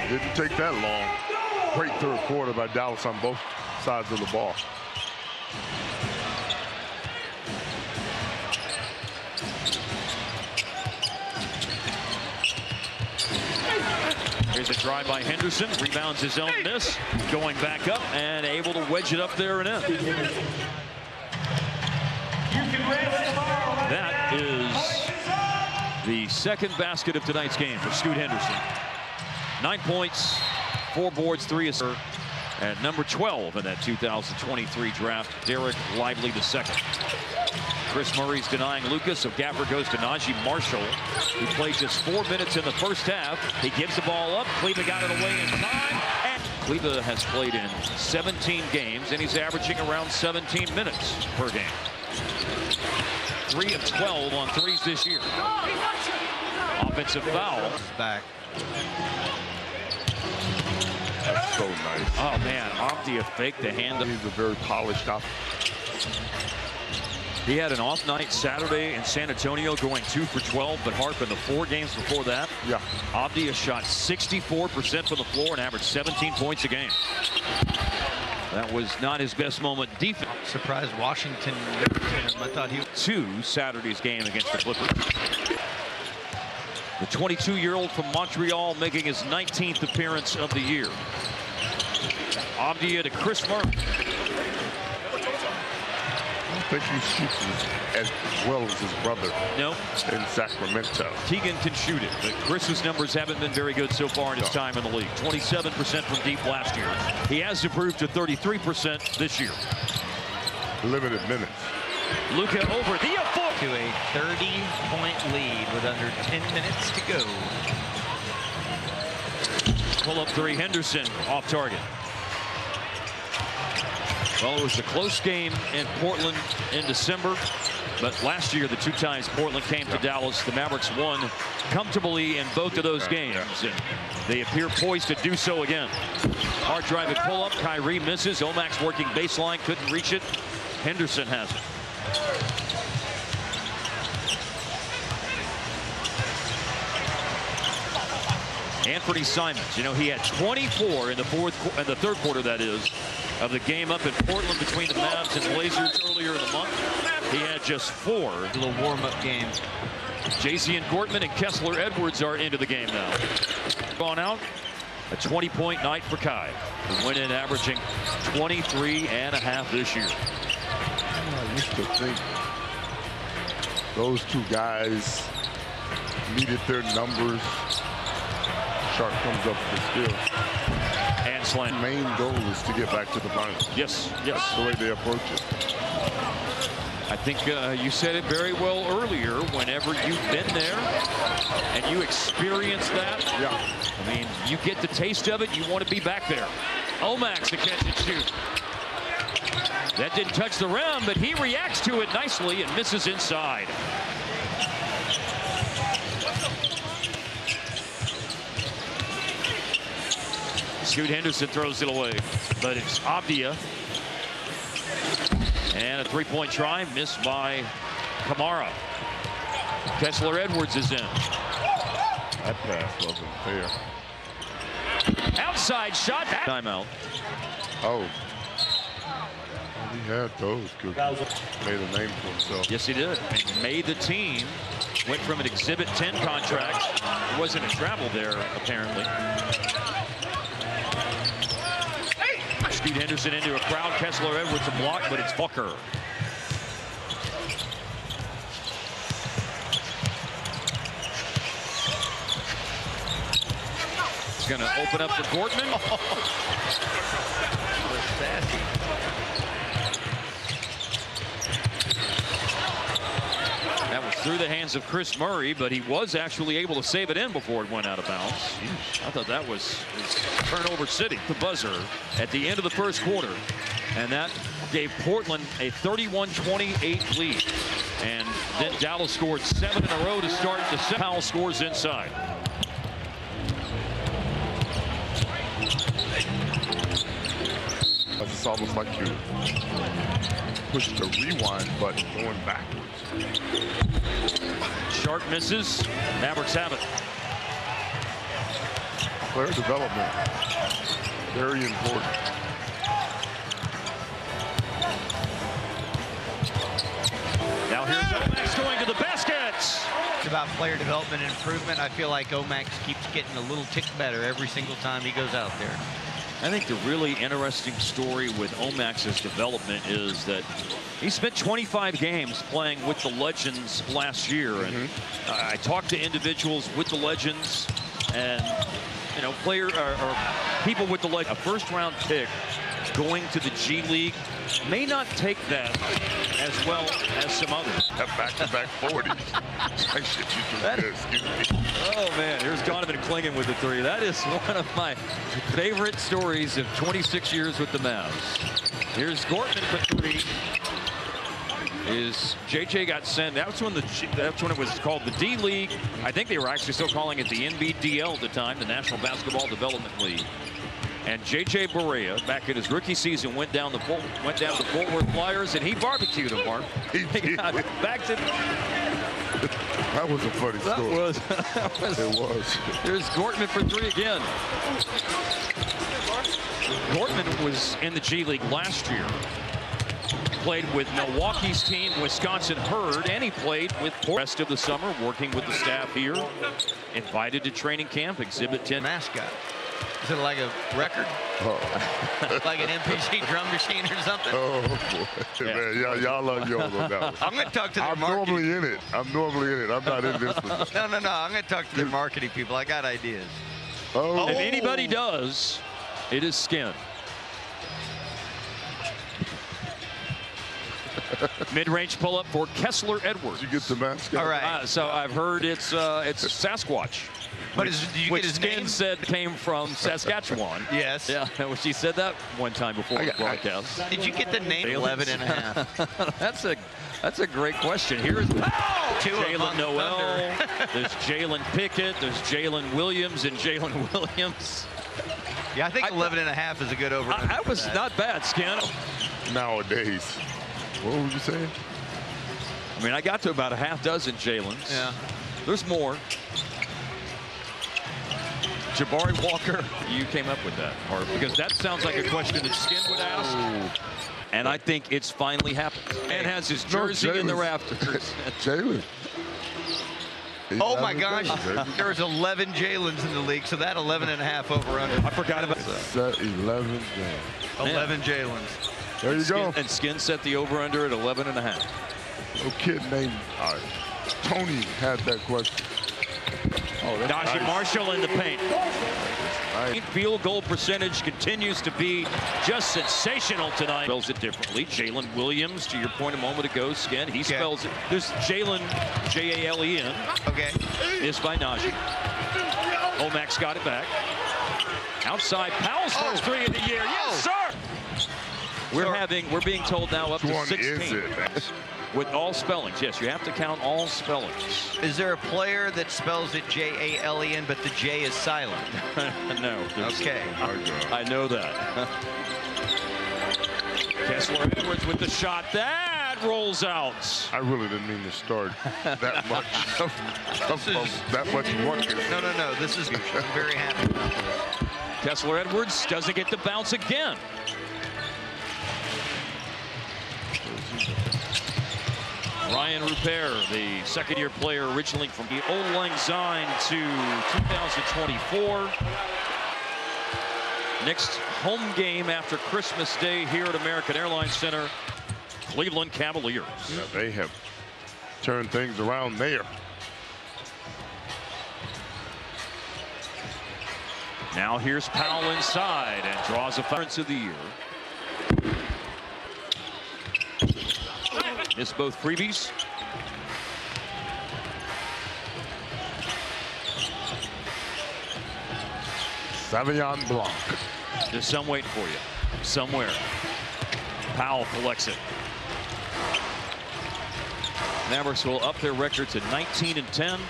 Didn't take that long. Great third quarter by Dallas on both sides of the ball. Here's a drive by Henderson. Rebounds his own miss. Going back up and able to wedge it up there and in. That is the second basket of tonight's game for Scoot Henderson. 9 points, 4 boards, 3 assists. And number 12 in that 2023 draft, Derek Lively II. Chris Murray's denying Lucas, so Gaffer goes to Najee Marshall, who played just 4 minutes in the first half. He gives the ball up. Kleba got it away in time. And Kleba has played in 17 games, and he's averaging around 17 minutes per game. 3 of 12 on threes this year. Offensive foul. Back. That's so nice. Oh, man. Avdia faked the hand. He's a very polished off. He had an off night Saturday in San Antonio going 2 for 12, but Harp in the 4 games before that. Yeah. Avdia shot 64% from the floor and averaged 17 points a game. That was not his best moment defense. Surprised Washington. I thought he 2 Saturday's game against the Clippers. The 22-year-old from Montreal making his 19th appearance of the year. Avdia to Chris Murray. I think he shoots as well as his brother. No. In Sacramento. Teagan can shoot it, but Chris's numbers haven't been very good so far in his time in the league. 27% from deep last year. He has improved to 33% this year. Limited minutes. Luka over the to a 30-point lead with under 10 minutes to go. Pull up 3, Henderson off target. Well, it was a close game in Portland in December, but last year, the 2 times Portland came to Dallas, the Mavericks won comfortably in both of those games, and they appear poised to do so again. Hard drive and pull up, Kyrie misses. Omax working baseline, couldn't reach it. Henderson has it. Anthony Simons, you know, he had 24 in the third quarter, that is, of the game up in Portland between the Mavs and Blazers earlier in the month. He had just 4. A little warm-up game. JC and Gortman and Kessler Edwards are into the game now. Gone out. A 20-point night for Kai. He went in averaging 23.5 this year. I used to think those 2 guys needed their numbers. Sharp comes up with the steal. And slam. The main goal is to get back to the finals. Yes, yes. That's the way they approach it. I think you said it very well earlier. Whenever you've been there and you experience that, I mean, you get the taste of it. You want to be back there. Omax to catch and shoot. That didn't touch the rim, but he reacts to it nicely and misses inside. Scoot Henderson throws it away, but it's Avdia. And a 3-point try missed by Kamara. Kessler Edwards is in. That pass wasn't fair. Outside shot. Timeout. Oh. He had those. Good. Made a name for himself. Yes, he did. And made the team. Went from an Exhibit 10 contract. There wasn't a travel there, apparently. Scoot Henderson into a crowd. Kessler Edwards a block, but it's Booker. It's going to open up for Gortman. That was through the hands of Chris Murray, but he was actually able to save it in before it went out of bounds. I thought that was turnover city. The buzzer at the end of the first quarter, and that gave Portland a 31-28 lead. And then Dallas scored 7 in a row to start the second. Powell scores inside. It's almost like you push the rewind button going backwards. Sharp misses. Mavericks have it. Player development, very important. Now here's Omax going to the basket. It's about player development and improvement. I feel like Omax keeps getting a little tick better every single time he goes out there. I think the really interesting story with Omax's development is that he spent 25 games playing with the Legends last year. And I talked to individuals with the Legends and, you know, or people with the Legends. A first-round pick going to the G League may not take that as well as some others. Have back-to-back 40s. Oh, man, here's Donovan Clingan with the three. That is one of my favorite stories of 26 years with the Mavs. Here's Gortman for three. JJ got sent. That's when it was called the D League. I think they were actually still calling it the NBDL at the time, the National Basketball Development League. And JJ Barea, back in his rookie season, went down to Fort Worth Flyers, and he barbecued him, Mark. He got back to. That was a funny story. It was. Here's Gortman for three again. Gortman was in the G League last year. Played with Milwaukee's team, Wisconsin Herd, and he played with the rest of the summer working with the staff here. Invited to training camp, Exhibit 10. Mascot. Is it like a record? Oh. Like an MPC drum machine or something? Oh, boy. Yeah. Man, y'all love y'all on that one. I'm going to talk to their I'm marketing. normally in it. I'm not in this one. No. I'm going to talk to their marketing people. I got ideas. Oh. If anybody does, it is Skin. Mid-range pull-up for Kessler Edwards. Did you get the mascot? All right. So I've heard it's Sasquatch. Did you which get his Skin name? said came from Saskatchewan. Yes. Yeah, which he said that one time before the broadcast. Did you get the name? 11 and a half. That's a great question. Here's Jalen Jalen Noel. There's Jalen Pickett. There's Jalen Williams and Jalen Williams. Yeah, I think 11 and a half is a good over. That was not bad, Skin. Nowadays. What were you saying? I mean, I got to about a half dozen Jalen's. Yeah. There's more. Jabari Walker, you came up with that, Harv, because that sounds like a question that Skin would ask. Oh. And I think it's finally happened. And has his jersey in the rafters. Jalen. Oh, my gosh. There's 11 Jalen's in the league, so that 11 and a half over under. I forgot about that. Set 11 Jalen. 11 Jalen's. There you go. And Skin set the over-under at 11 and a half. No kid named Tony had that question. Oh, that's Najee nice. Marshall in the paint. Nice. Field goal percentage continues to be just sensational tonight. Spells it differently. Jalen Williams, to your point a moment ago, Skin, he spells it. There's Jalen, J-A-L-E-N. Okay. Is by Najee. Omax got it back. Outside, Powell's first three of the year. Yes, sir. We're being told now up Which to one 16. is it? With all spellings. Yes, you have to count all spellings. Is there a player that spells it J-A-L-E-N, but the J is silent? No. Okay. I I know that. Kessler Edwards with the shot. That rolls out. really didn't mean to start that much. That much work. No. This is I'm very happy about this. Kessler Edwards doesn't get the bounce again. Ryan Rupert, the second-year player originally from the Old Lang Syne to 2024. Next home game after Christmas Day here at American Airlines Center, Cleveland Cavaliers. Yeah, they have turned things around there. Now here's Powell inside and draws a foul of the year. Missed both freebies. Savion Blanc. There's some waiting for you. Somewhere. Powell collects it. Mavericks will up their record to 19 and 10.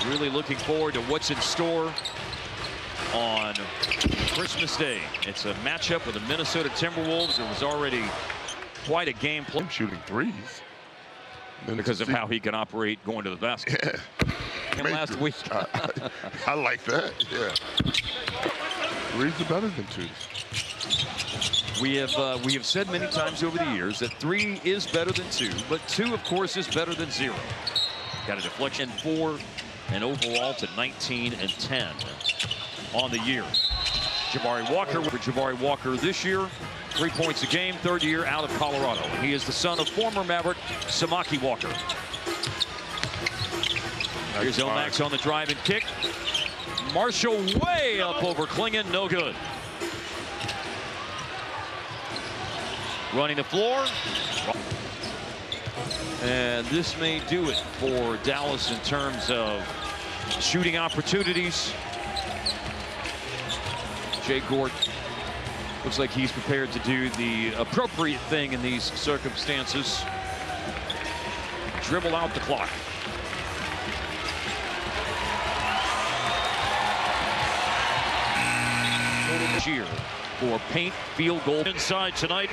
Really looking forward to what's in store on Christmas Day. It's a matchup with the Minnesota Timberwolves. It was already quite a game plan. Shooting threes. Because of how he can operate going to the basket. Yeah. last week. I like that. Yeah. Threes are better than twos. We have said many times over the years that 3 is better than 2, but 2, of course, is better than 0. Got a deflection 4, and overall to 19 and 10 on the year. Jabari Walker for Jabari Walker this year, 3 points a game, 3rd year out of Colorado. He is the son of former Maverick Samaki Walker. Here's Omax on the drive and kick. Marshall way up over Klingon, no good. Running the floor. And this may do it for Dallas in terms of shooting opportunities. Jay Gort looks like he's prepared to do the appropriate thing in these circumstances. Dribble out the clock. Cheer for paint field goal inside tonight.